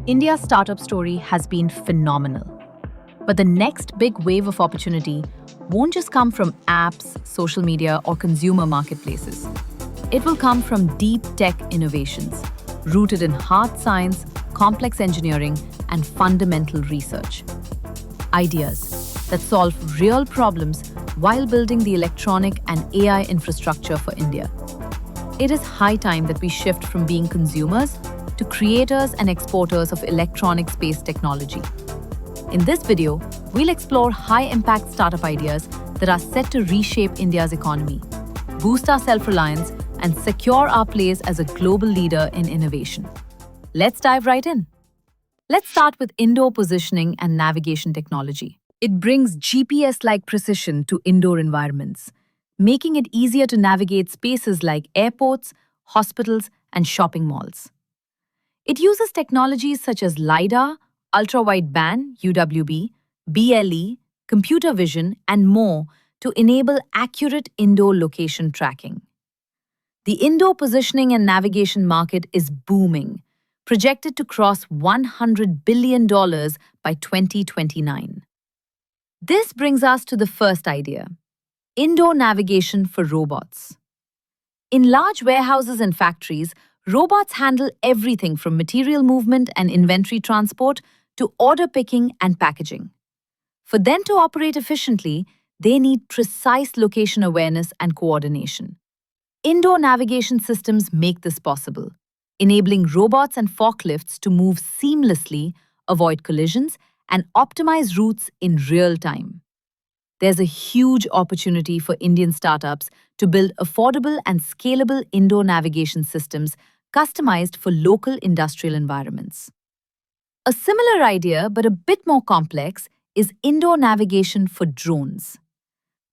India's startup story has been phenomenal. But the next big wave of opportunity won't just come from apps, social media, or consumer marketplaces. It will come from deep tech innovations, rooted in hard science, complex engineering, and fundamental research. Ideas that solve real problems while building the electronic and AI infrastructure for India. It is high time that we shift from being consumers to creators and exporters of electronics-based technology. In this video, we'll explore high-impact startup ideas that are set to reshape India's economy, boost our self-reliance, and secure our place as a global leader in innovation. Let's dive right in. Let's start with indoor positioning and navigation technology. It brings GPS-like precision to indoor environments, making it easier to navigate spaces like airports, hospitals, and shopping malls. It uses technologies such as LiDAR, ultra-wideband (UWB), BLE, computer vision, and more to enable accurate indoor location tracking. The indoor positioning and navigation market is booming, projected to cross $100 billion by 2029. This brings us to the first idea: indoor navigation for robots. In large warehouses and factories, robots handle everything from material movement and inventory transport to order picking and packaging. For them to operate efficiently, they need precise location awareness and coordination. Indoor navigation systems make this possible, enabling robots and forklifts to move seamlessly, avoid collisions, and optimize routes in real time. There's a huge opportunity for Indian startups to build affordable and scalable indoor navigation systems customized for local industrial environments. A similar idea, but a bit more complex, is indoor navigation for drones.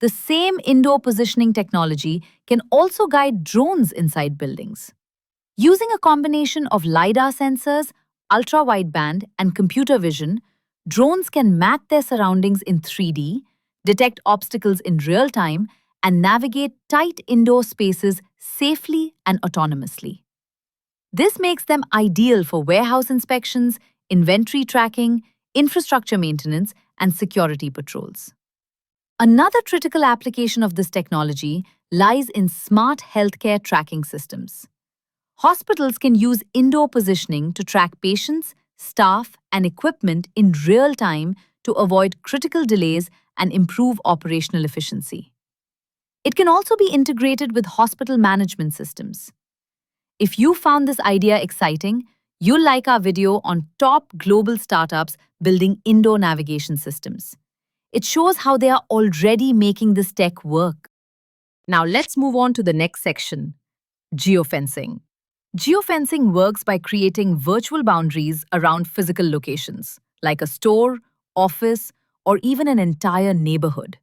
The same indoor positioning technology can also guide drones inside buildings. Using a combination of LiDAR sensors, ultra-wideband, and computer vision, drones can map their surroundings in 3D, detect obstacles in real time, and navigate tight indoor spaces safely and autonomously. This makes them ideal for warehouse inspections, inventory tracking, infrastructure maintenance, and security patrols. Another critical application of this technology lies in smart healthcare tracking systems. Hospitals can use indoor positioning to track patients, staff, and equipment in real time to avoid critical delays and improve operational efficiency. It can also be integrated with hospital management systems. If you found this idea exciting, you'll like our video on top global startups building indoor navigation systems. It shows how they are already making this tech work. Now let's move on to the next section: geofencing. Geofencing works by creating virtual boundaries around physical locations, like a store, office, or even an entire neighborhood.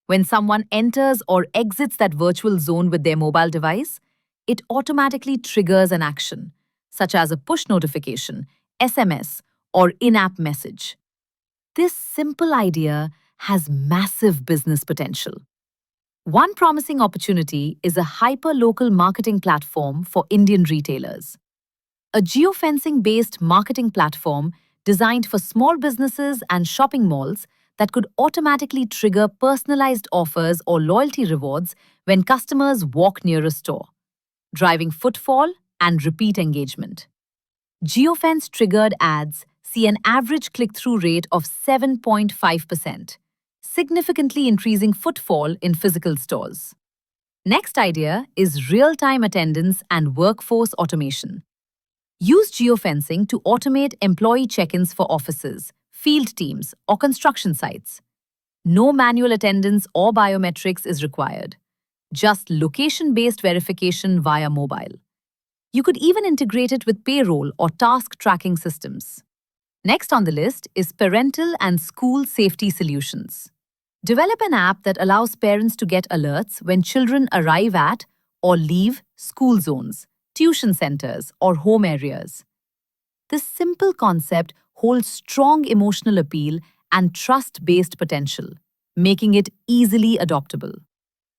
When someone enters or exits that virtual zone with their mobile device, it automatically triggers an action, such as a push notification, SMS, or in-app message. This simple idea has massive business potential. One promising opportunity is a hyper-local marketing platform for Indian retailers. A geofencing-based marketing platform designed for small businesses and shopping malls that could automatically trigger personalized offers or loyalty rewards when customers walk near a store, driving footfall and repeat engagement. Geofence-triggered ads see an average click-through rate of 7.5%, significantly increasing footfall in physical stores. Next idea is real-time attendance and workforce automation. Use geofencing to automate employee check-ins for offices, field teams, or construction sites. No manual attendance or biometrics is required, just location-based verification via mobile. You could even integrate it with payroll or task tracking systems. Next on the list is parental and school safety solutions. Develop an app that allows parents to get alerts when children arrive at or leave school zones, tuition centers, or home areas. This simple concept holds strong emotional appeal and trust-based potential, making it easily adoptable.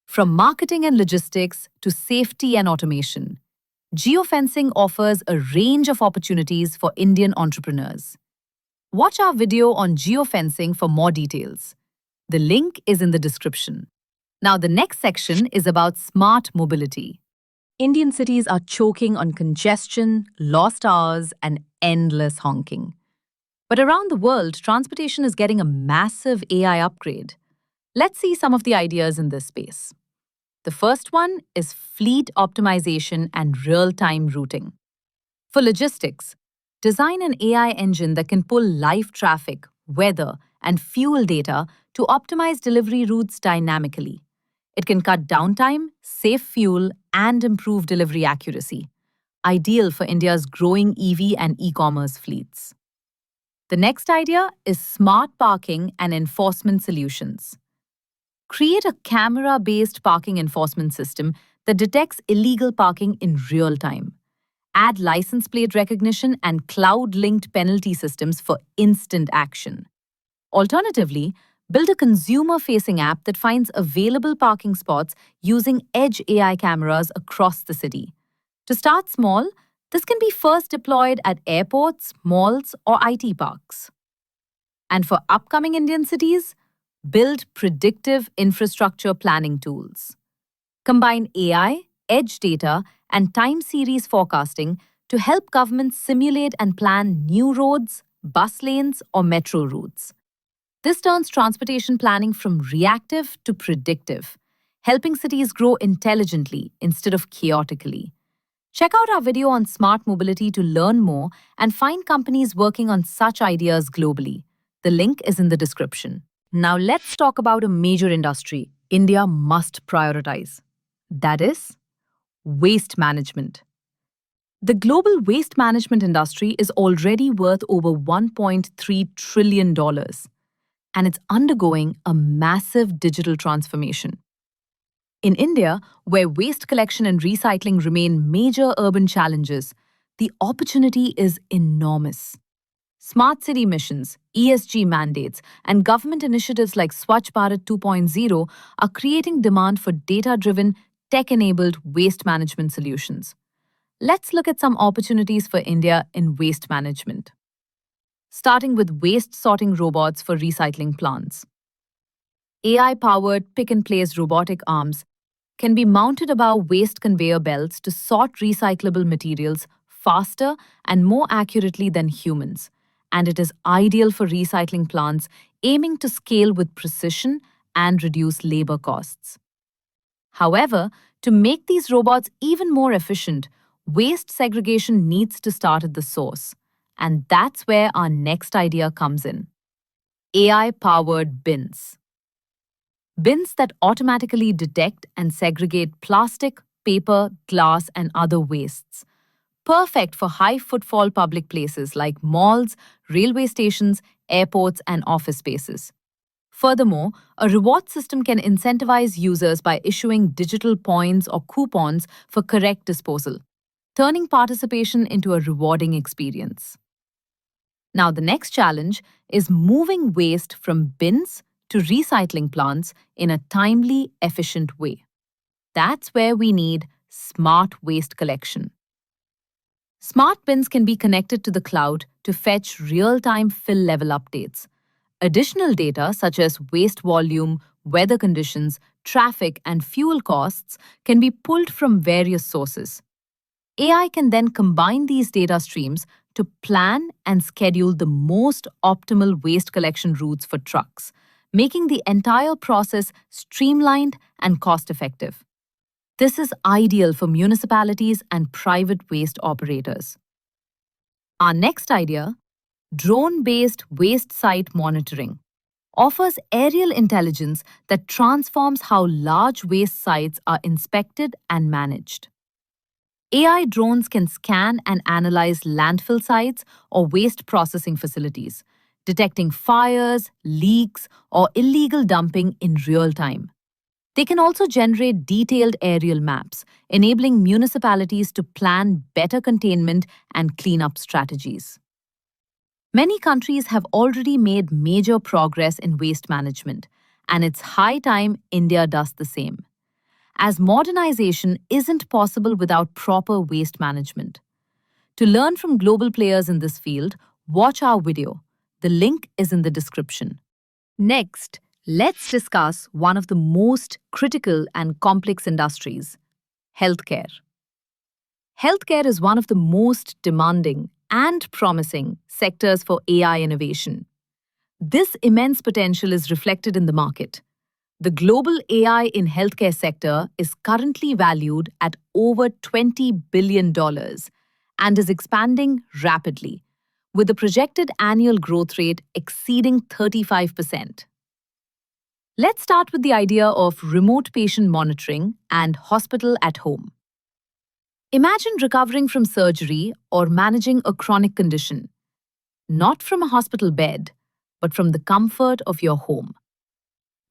From marketing and logistics to safety and automation, Geofencing offers a range of opportunities for Indian entrepreneurs. Watch our video on geofencing for more details. The link is in the description. Now, the next section is about smart mobility. Indian cities are choking on congestion, lost hours, and endless honking. But around the world, transportation is getting a massive AI upgrade. Let's see some of the ideas in this space. The first one is fleet optimization and real-time routing. For logistics, design an AI engine that can pull live traffic, weather, and fuel data to optimize delivery routes dynamically. It can cut downtime, save fuel, and improve delivery accuracy, ideal for India's growing EV and e-commerce fleets. The next idea is smart parking and enforcement solutions. Create a camera-based parking enforcement system that detects illegal parking in real time. Add license plate recognition and cloud-linked penalty systems for instant action. Alternatively, build a consumer-facing app that finds available parking spots using edge AI cameras across the city. To start small, this can be first deployed at airports, malls, or IT parks. And for upcoming Indian cities, build predictive infrastructure planning tools. Combine AI, edge data, and time series forecasting to help governments simulate and plan new roads, bus lanes, or metro routes. This turns transportation planning from reactive to predictive, helping cities grow intelligently instead of chaotically. Check out our video on smart mobility to learn more and find companies working on such ideas globally. The link is in the description. Now let's talk about a major industry India must prioritize. That is, waste management. The global waste management industry is already worth over $1.3 trillion, and it's undergoing a massive digital transformation. In India, where waste collection and recycling remain major urban challenges, the opportunity is enormous. Smart city missions, ESG mandates, and government initiatives like Swachh Bharat 2.0 are creating demand for data-driven, tech-enabled waste management solutions. Let's look at some opportunities for India in waste management. Starting with waste sorting robots for recycling plants. AI-powered pick-and-place robotic arms can be mounted above waste conveyor belts to sort recyclable materials faster and more accurately than humans, and it is ideal for recycling plants aiming to scale with precision and reduce labor costs. However, to make these robots even more efficient, waste segregation needs to start at the source, and that's where our next idea comes in. AI-powered bins. Bins that automatically detect and segregate plastic, paper, glass, and other wastes. Perfect for high-footfall public places like malls, railway stations, airports, and office spaces. Furthermore, a reward system can incentivize users by issuing digital points or coupons for correct disposal, turning participation into a rewarding experience. Now, the next challenge is moving waste from bins to recycling plants in a timely, efficient way. That's where we need smart waste collection. Smart bins can be connected to the cloud to fetch real-time fill level updates. Additional data such as waste volume, weather conditions, traffic, and fuel costs can be pulled from various sources. AI can then combine these data streams to plan and schedule the most optimal waste collection routes for trucks, making the entire process streamlined and cost-effective. This is ideal for municipalities and private waste operators. Our next idea, drone-based waste site monitoring, offers aerial intelligence that transforms how large waste sites are inspected and managed. AI drones can scan and analyze landfill sites or waste processing facilities, detecting fires, leaks, or illegal dumping in real time. They can also generate detailed aerial maps, enabling municipalities to plan better containment and cleanup strategies. Many countries have already made major progress in waste management, and it's high time India does the same. as modernization isn't possible without proper waste management. To learn from global players in this field, watch our video. The link is in the description. Next, let's discuss one of the most critical and complex industries, healthcare. Healthcare is one of the most demanding and promising sectors for AI innovation. This immense potential is reflected in the market. The global AI in healthcare sector is currently valued at over $20 billion and is expanding rapidly, with a projected annual growth rate exceeding 35%. Let's start with the idea of remote patient monitoring and hospital at home. Imagine recovering from surgery or managing a chronic condition, not from a hospital bed, but from the comfort of your home.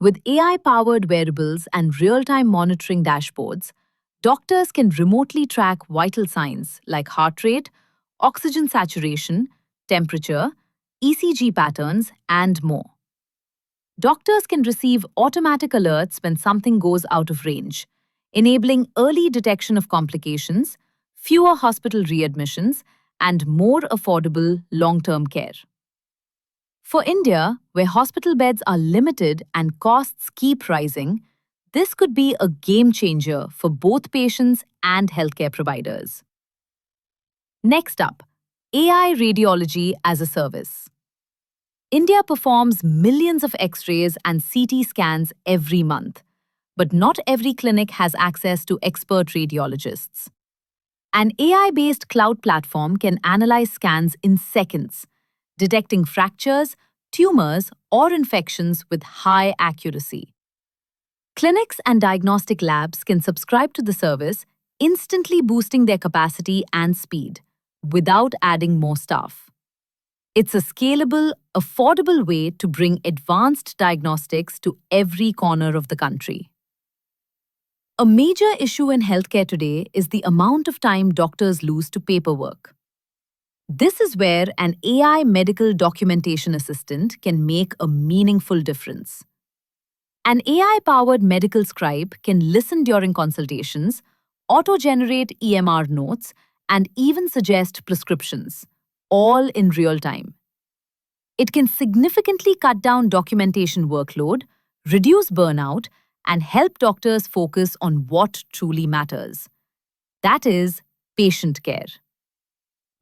With AI-powered wearables and real-time monitoring dashboards, doctors can remotely track vital signs like heart rate, oxygen saturation, temperature, ECG patterns, and more. Doctors can receive automatic alerts when something goes out of range, enabling early detection of complications, fewer hospital readmissions, and more affordable long-term care. For India, where hospital beds are limited and costs keep rising, this could be a game changer for both patients and healthcare providers. Next up, AI radiology as a service. India performs millions of X-rays and CT scans every month, but not every clinic has access to expert radiologists. An AI-based cloud platform can analyze scans in seconds, detecting fractures, tumors, or infections with high accuracy. Clinics and diagnostic labs can subscribe to the service, instantly boosting their capacity and speed, without adding more staff. It's a scalable, affordable way to bring advanced diagnostics to every corner of the country. A major issue in healthcare today is the amount of time doctors lose to paperwork. This is where an AI medical documentation assistant can make a meaningful difference. An AI-powered medical scribe can listen during consultations, auto-generate EMR notes, and even suggest prescriptions, all in real time. It can significantly cut down documentation workload, reduce burnout, and help doctors focus on what truly matters. That is, patient care.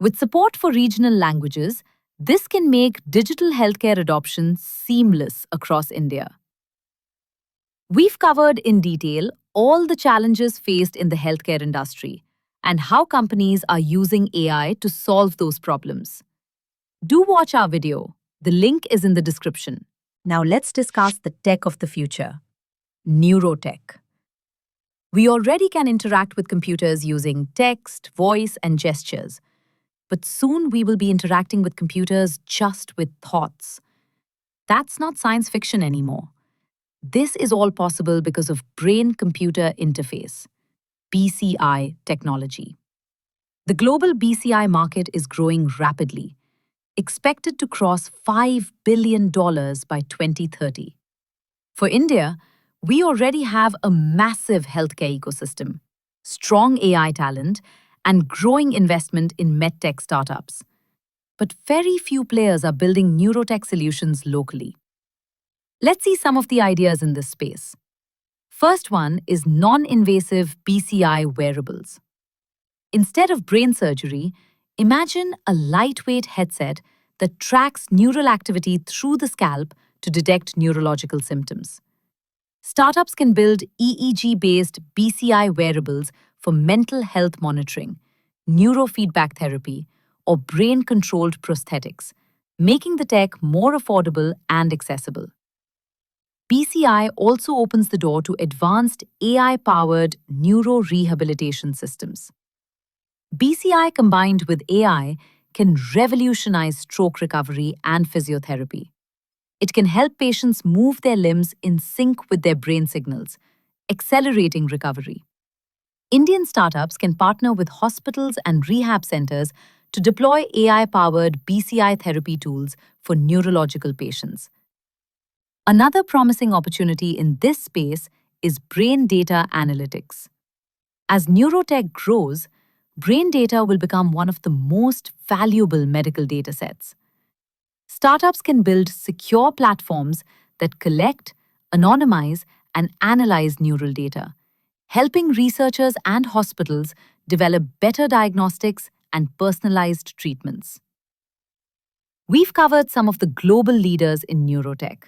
With support for regional languages, this can make digital healthcare adoption seamless across India. We've covered in detail all the challenges faced in the healthcare industry and how companies are using AI to solve those problems. Do watch our video. The link is in the description. Now let's discuss the tech of the future. Neurotech. We already can interact with computers using text, voice, and gestures. But soon we will be interacting with computers just with thoughts. That's not science fiction anymore. This is all possible because of brain-computer interface, BCI technology. The global BCI market is growing rapidly, expected to cross $5 billion by 2030. For India, we already have a massive healthcare ecosystem, strong AI talent, and growing investment in medtech startups. But very few players are building neurotech solutions locally. Let's see some of the ideas in this space. First one is non-invasive BCI wearables. Instead of brain surgery, imagine a lightweight headset that tracks neural activity through the scalp to detect neurological symptoms. Startups can build EEG-based BCI wearables for mental health monitoring, neurofeedback therapy, or brain-controlled prosthetics, making the tech more affordable and accessible. BCI also opens the door to advanced AI-powered neuro-rehabilitation systems. BCI combined with AI can revolutionize stroke recovery and physiotherapy. It can help patients move their limbs in sync with their brain signals, accelerating recovery. Indian startups can partner with hospitals and rehab centers to deploy AI-powered BCI therapy tools for neurological patients. Another promising opportunity in this space is brain data analytics. As neurotech grows, brain data will become one of the most valuable medical datasets. Startups can build secure platforms that collect, anonymize, and analyze neural data, helping researchers and hospitals develop better diagnostics and personalized treatments. We've covered some of the global leaders in neurotech.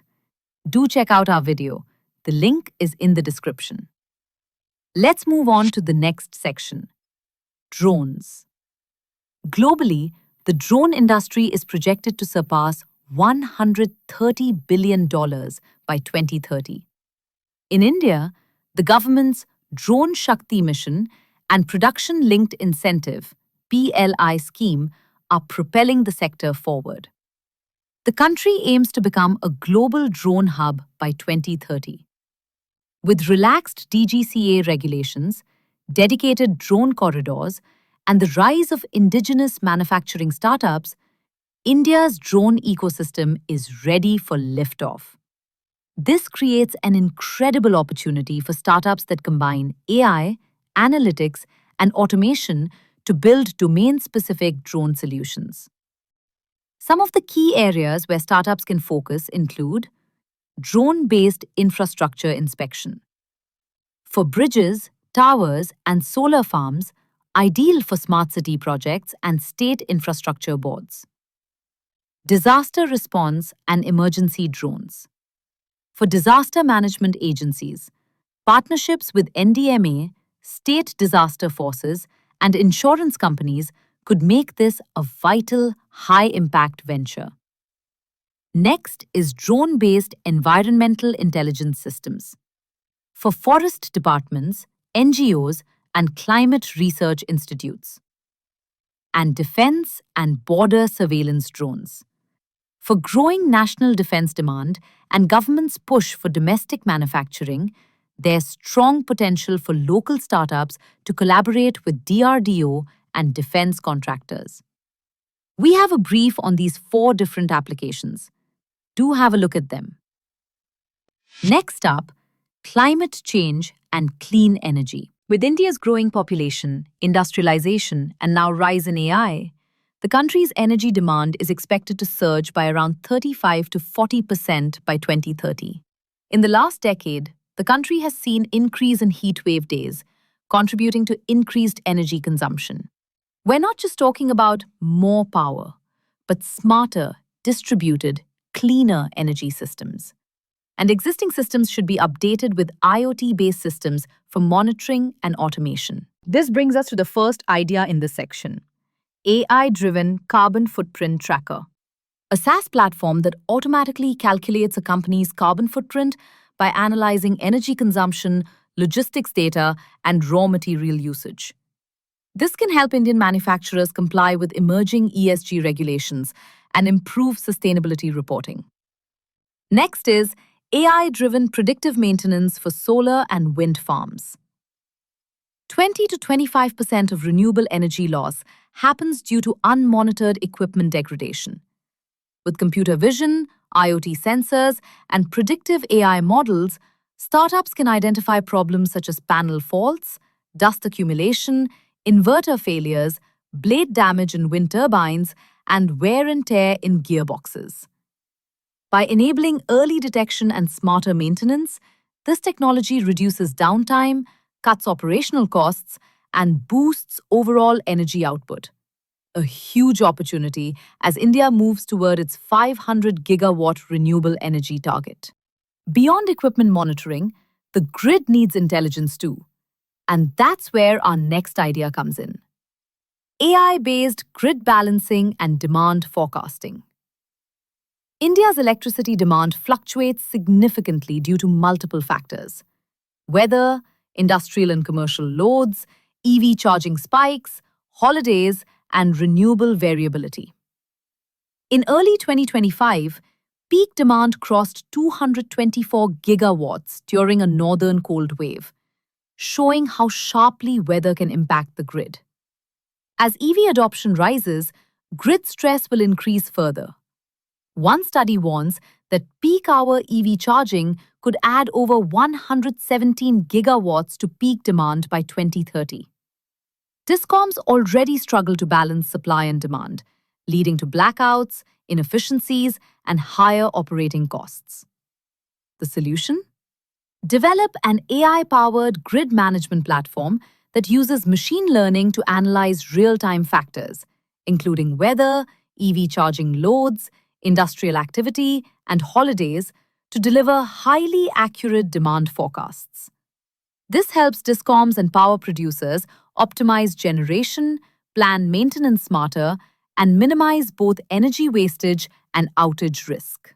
Do check out our video. The link is in the description. Let's move on to the next section: drones. Globally, the drone industry is projected to surpass $130 billion by 2030. In India, the government's Drone Shakti mission and Production Linked Incentive (PLI) scheme are propelling the sector forward. The country aims to become a global drone hub by 2030. With relaxed DGCA regulations, dedicated drone corridors, and the rise of indigenous manufacturing startups, India's drone ecosystem is ready for liftoff. This creates an incredible opportunity for startups that combine AI, analytics, and automation to build domain-specific drone solutions. Some of the key areas where startups can focus include drone-based infrastructure inspection. For bridges, towers, and solar farms, ideal for smart city projects and state infrastructure boards. Disaster response and emergency drones. For disaster management agencies, partnerships with NDMA, state disaster forces, and insurance companies could make this a vital, high-impact venture. Next is drone-based environmental intelligence systems. For forest departments, NGOs, and climate research institutes. And defense and border surveillance drones. For growing national defense demand and government's push for domestic manufacturing, there's strong potential for local startups to collaborate with DRDO and defense contractors. We have a brief on these 4 different applications. Do have a look at them. Next up, climate change and clean energy. With India's growing population, industrialization, and now rise in AI, the country's energy demand is expected to surge by around 35 to 40% by 2030. In the last decade, the country has seen increase in heat wave days, contributing to increased energy consumption. We're not just talking about more power, but smarter, distributed, cleaner energy systems. And existing systems should be updated with IoT-based systems for monitoring and automation. This brings us to the first idea in this section: AI-driven carbon footprint tracker. A SaaS platform that automatically calculates a company's carbon footprint by analyzing energy consumption, logistics data, and raw material usage. This can help Indian manufacturers comply with emerging ESG regulations and improve sustainability reporting. Next is AI-driven predictive maintenance for solar and wind farms. 20 to 25% of renewable energy loss happens due to unmonitored equipment degradation. With computer vision, IoT sensors, and predictive AI models, startups can identify problems such as panel faults, dust accumulation, inverter failures, blade damage in wind turbines, and wear and tear in gearboxes. By enabling early detection and smarter maintenance, this technology reduces downtime, cuts operational costs, and boosts overall energy output. A huge opportunity as India moves toward its 500 gigawatt renewable energy target. Beyond equipment monitoring, the grid needs intelligence too. And that's where our next idea comes in: AI-based grid balancing and demand forecasting. India's electricity demand fluctuates significantly due to multiple factors: weather, industrial and commercial loads, EV charging spikes, holidays, and renewable variability. In early 2025, peak demand crossed 224 gigawatts during a northern cold wave, showing how sharply weather can impact the grid. As EV adoption rises, grid stress will increase further. One study warns that peak hour EV charging could add over 117 gigawatts to peak demand by 2030. Discoms already struggle to balance supply and demand, leading to blackouts, inefficiencies, and higher operating costs. The solution? Develop an AI-powered grid management platform that uses machine learning to analyze real-time factors, including weather, EV charging loads, industrial activity, and holidays, to deliver highly accurate demand forecasts. This helps discoms and power producers optimize generation, plan maintenance smarter, and minimize both energy wastage and outage risk.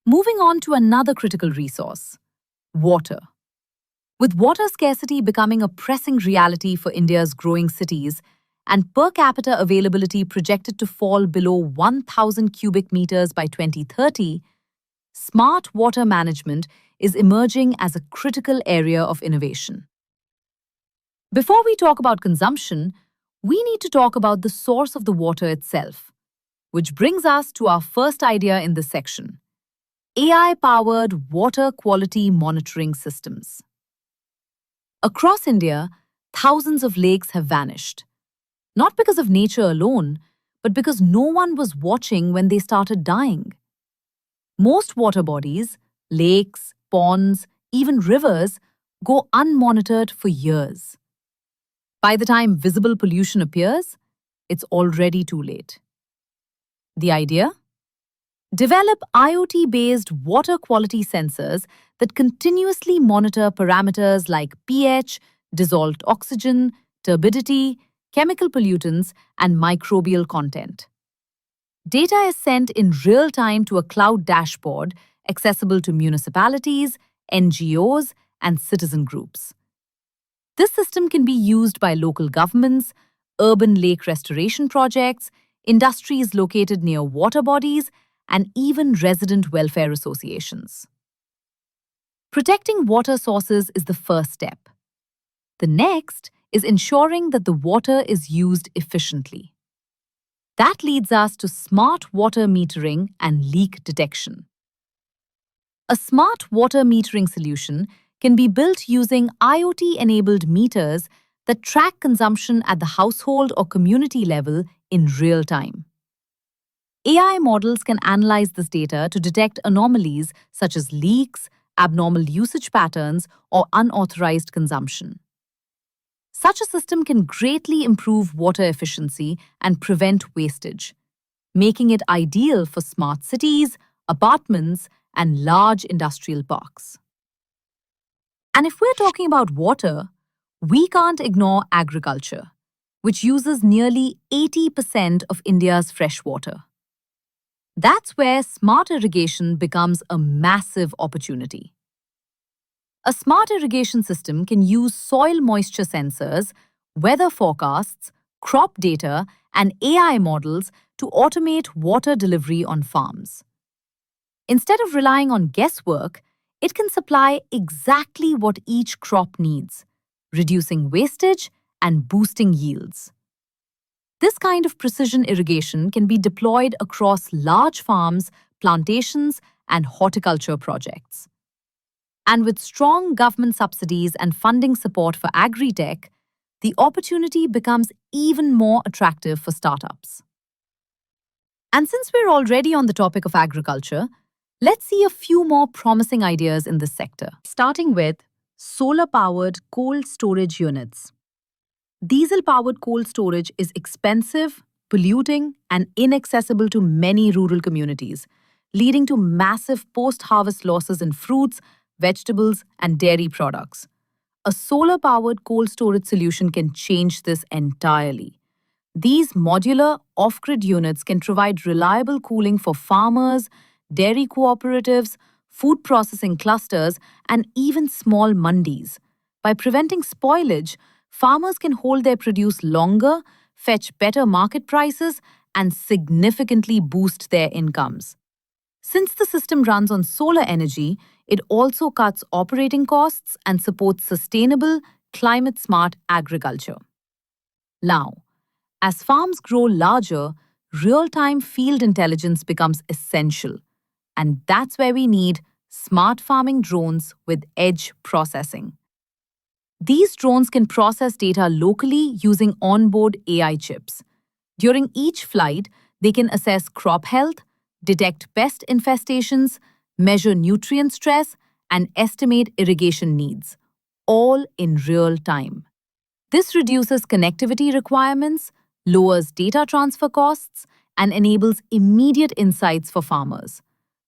Moving on to another critical resource: water. With water scarcity becoming a pressing reality for India's growing cities and per capita availability projected to fall below 1,000 cubic meters by 2030, smart water management is emerging as a critical area of innovation. Before we talk about consumption, we need to talk about the source of the water itself, which brings us to our first idea in this section: AI-powered water quality monitoring systems. Across India, thousands of lakes have vanished, not because of nature alone, but because no one was watching when they started dying. Most water bodies, lakes, ponds, even rivers, go unmonitored for years. By the time visible pollution appears, it's already too late. The idea? Develop IoT-based water quality sensors that continuously monitor parameters like pH, dissolved oxygen, turbidity, chemical pollutants, and microbial content. Data is sent in real time to a cloud dashboard accessible to municipalities, NGOs, and citizen groups. This system can be used by local governments, urban lake restoration projects, industries located near water bodies, and even resident welfare associations. Protecting water sources is the first step. The next is ensuring that the water is used efficiently. That leads us to smart water metering and leak detection. A smart water metering solution can be built using IoT-enabled meters that track consumption at the household or community level in real time. AI models can analyze this data to detect anomalies such as leaks, abnormal usage patterns, or unauthorized consumption. Such a system can greatly improve water efficiency and prevent wastage, making it ideal for smart cities, apartments, and large industrial parks. And if we're talking about water, we can't ignore agriculture, which uses nearly 80% of India's fresh water. That's where smart irrigation becomes a massive opportunity. A smart irrigation system can use soil moisture sensors, weather forecasts, crop data, and AI models to automate water delivery on farms. Instead of relying on guesswork, it can supply exactly what each crop needs, reducing wastage and boosting yields. This kind of precision irrigation can be deployed across large farms, plantations, and horticulture projects. And with strong government subsidies and funding support for agri-tech, the opportunity becomes even more attractive for startups. And since we're already on the topic of agriculture, let's see a few more promising ideas in this sector. Starting with solar-powered cold storage units. Diesel-powered cold storage is expensive, polluting, and inaccessible to many rural communities, leading to massive post-harvest losses in fruits, vegetables, and dairy products. A solar-powered cold storage solution can change this entirely. These modular, off-grid units can provide reliable cooling for farmers, dairy cooperatives, food processing clusters, and even small mandis. By preventing spoilage, farmers can hold their produce longer, fetch better market prices, and significantly boost their incomes. Since the system runs on solar energy, it also cuts operating costs and supports sustainable, climate-smart agriculture. Now, as farms grow larger, real-time field intelligence becomes essential. And that's where we need smart farming drones with edge processing. These drones can process data locally using onboard AI chips. During each flight, they can assess crop health, detect pest infestations, measure nutrient stress, and estimate irrigation needs, all in real time. This reduces connectivity requirements, lowers data transfer costs, and enables immediate insights for farmers.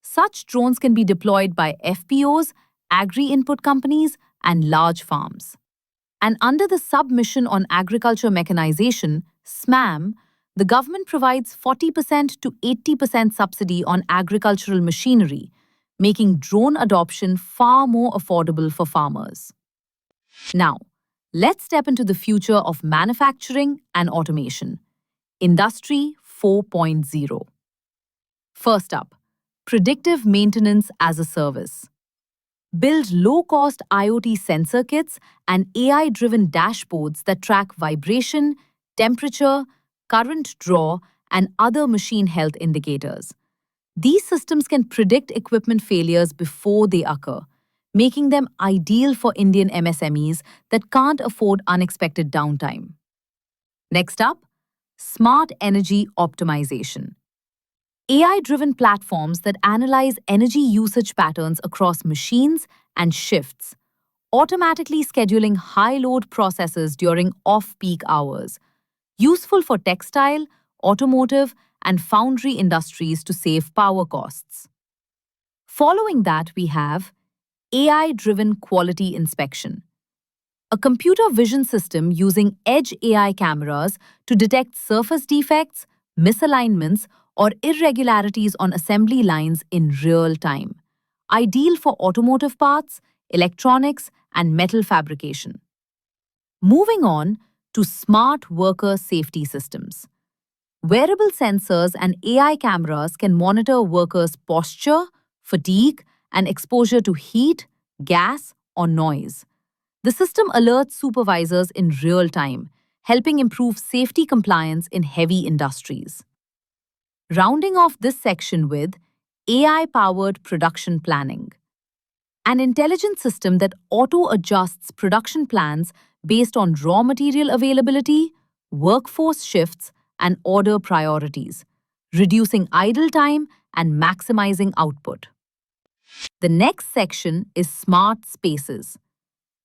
Such drones can be deployed by FPOs, agri-input companies, and large farms. And under the Submission on Agriculture Mechanization, SMAM, the government provides 40% to 80% subsidy on agricultural machinery, making drone adoption far more affordable for farmers. Now, let's step into the future of manufacturing and automation. Industry 4.0. First up, predictive maintenance as a service. Build low-cost IoT sensor kits and AI-driven dashboards that track vibration, temperature, current draw, and other machine health indicators. These systems can predict equipment failures before they occur, making them ideal for Indian MSMEs that can't afford unexpected downtime. Next up, smart energy optimization. AI-driven platforms that analyze energy usage patterns across machines and shifts, automatically scheduling high-load processes during off-peak hours, useful for textile, automotive, and foundry industries to save power costs. Following that, we have AI-driven quality inspection. A computer vision system using edge AI cameras to detect surface defects, misalignments, or irregularities on assembly lines in real time. Ideal for automotive parts, electronics, and metal fabrication. Moving on to smart worker safety systems. Wearable sensors and AI cameras can monitor workers' posture, fatigue, and exposure to heat, gas, or noise. The system alerts supervisors in real time, helping improve safety compliance in heavy industries. Rounding off this section with AI-powered production planning. An intelligent system that auto-adjusts production plans based on raw material availability, workforce shifts, and order priorities, reducing idle time and maximizing output. The next section is smart spaces.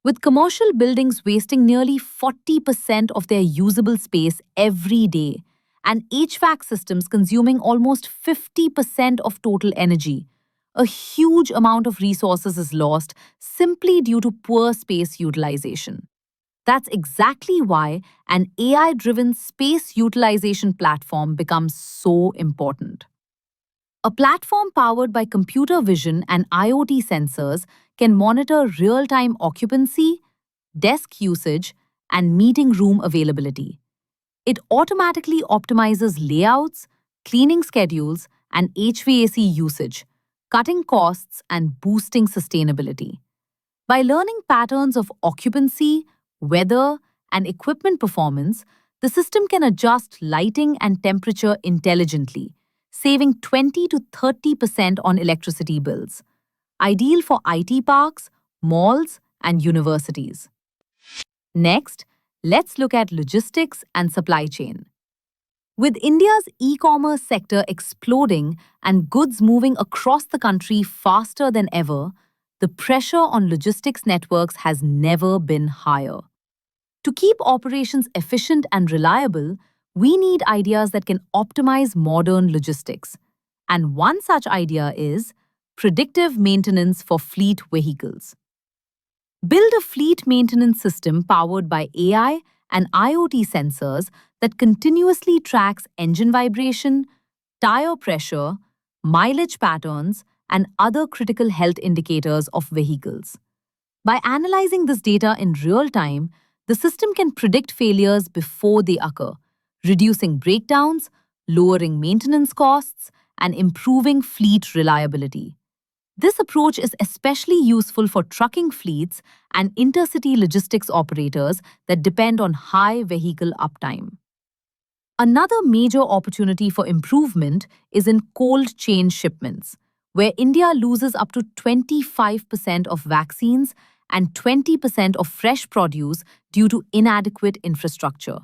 With commercial buildings wasting nearly 40% of their usable space every day, and HVAC systems consuming almost 50% of total energy, a huge amount of resources is lost simply due to poor space utilization. That's exactly why an AI-driven space utilization platform becomes so important. A platform powered by computer vision and IoT sensors can monitor real-time occupancy, desk usage, and meeting room availability. It automatically optimizes layouts, cleaning schedules, and HVAC usage, cutting costs and boosting sustainability. By learning patterns of occupancy, weather, and equipment performance, the system can adjust lighting and temperature intelligently, saving 20 to 30% on electricity bills. Ideal for IT parks, malls, and universities. Next, let's look at logistics and supply chain. With India's e-commerce sector exploding and goods moving across the country faster than ever, the pressure on logistics networks has never been higher. To keep operations efficient and reliable, we need ideas that can optimize modern logistics. And one such idea is predictive maintenance for fleet vehicles. Build a fleet maintenance system powered by AI and IoT sensors that continuously tracks engine vibration, tire pressure, mileage patterns, and other critical health indicators of vehicles. By analyzing this data in real time, the system can predict failures before they occur, reducing breakdowns, lowering maintenance costs, and improving fleet reliability. This approach is especially useful for trucking fleets and intercity logistics operators that depend on high vehicle uptime. Another major opportunity for improvement is in cold chain shipments, where India loses up to 25% of vaccines and 20% of fresh produce due to inadequate infrastructure.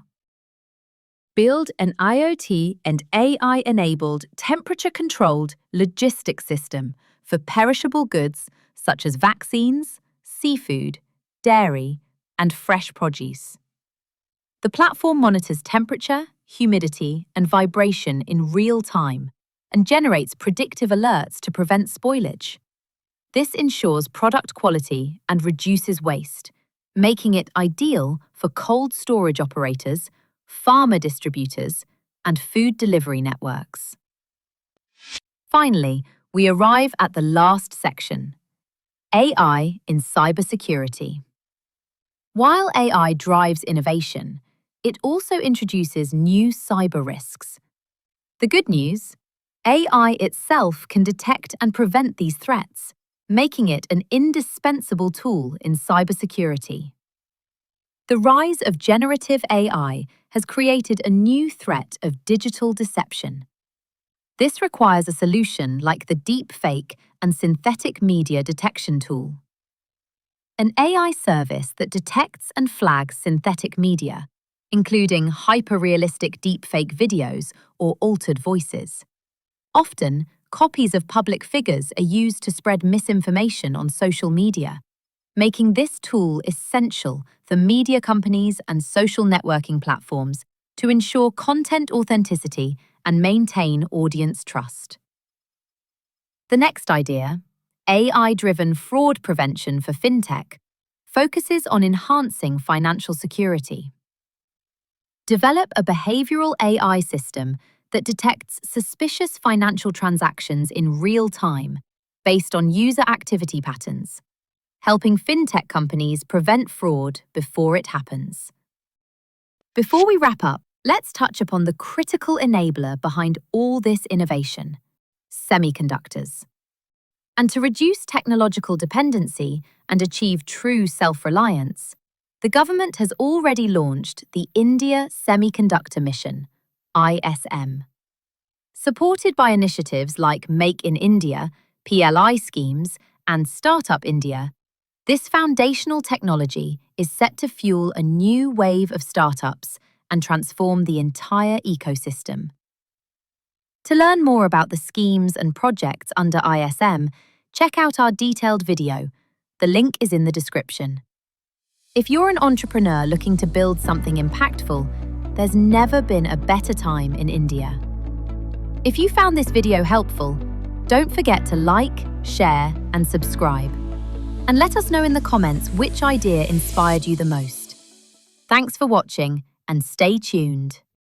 Build an IoT and AI-enabled, temperature-controlled logistics system for perishable goods such as vaccines, seafood, dairy, and fresh produce. The platform monitors temperature, humidity, and vibration in real time and generates predictive alerts to prevent spoilage. This ensures product quality and reduces waste, making it ideal for cold storage operators, pharma distributors, and food delivery networks. Finally, we arrive at the last section: AI in cybersecurity. While AI drives innovation, it also introduces new cyber risks. The good news: AI itself can detect and prevent these threats, making it an indispensable tool in cybersecurity. The rise of generative AI has created a new threat of digital deception. This requires a solution like the deepfake and synthetic media detection tool. An AI service that detects and flags synthetic media, including hyper-realistic deepfake videos or altered voices. Often, copies of public figures are used to spread misinformation on social media, making this tool essential for media companies and social networking platforms to ensure content authenticity and maintain audience trust. The next idea, AI-driven fraud prevention for fintech, focuses on enhancing financial security. Develop a behavioral AI system that detects suspicious financial transactions in real time based on user activity patterns, helping fintech companies prevent fraud before it happens. Before we wrap up, let's touch upon the critical enabler behind all this innovation: semiconductors. And to reduce technological dependency and achieve true self-reliance, the government has already launched the India Semiconductor Mission, ISM. Supported by initiatives like Make in India, PLI schemes, and Startup India, this foundational technology is set to fuel a new wave of startups and transform the entire ecosystem. To learn more about the schemes and projects under ISM, check out our detailed video. The link is in the description. If you're an entrepreneur looking to build something impactful, there's never been a better time in India. If you found this video helpful, don't forget to like, share, and subscribe. And let us know in the comments which idea inspired you the most. Thanks for watching, and stay tuned.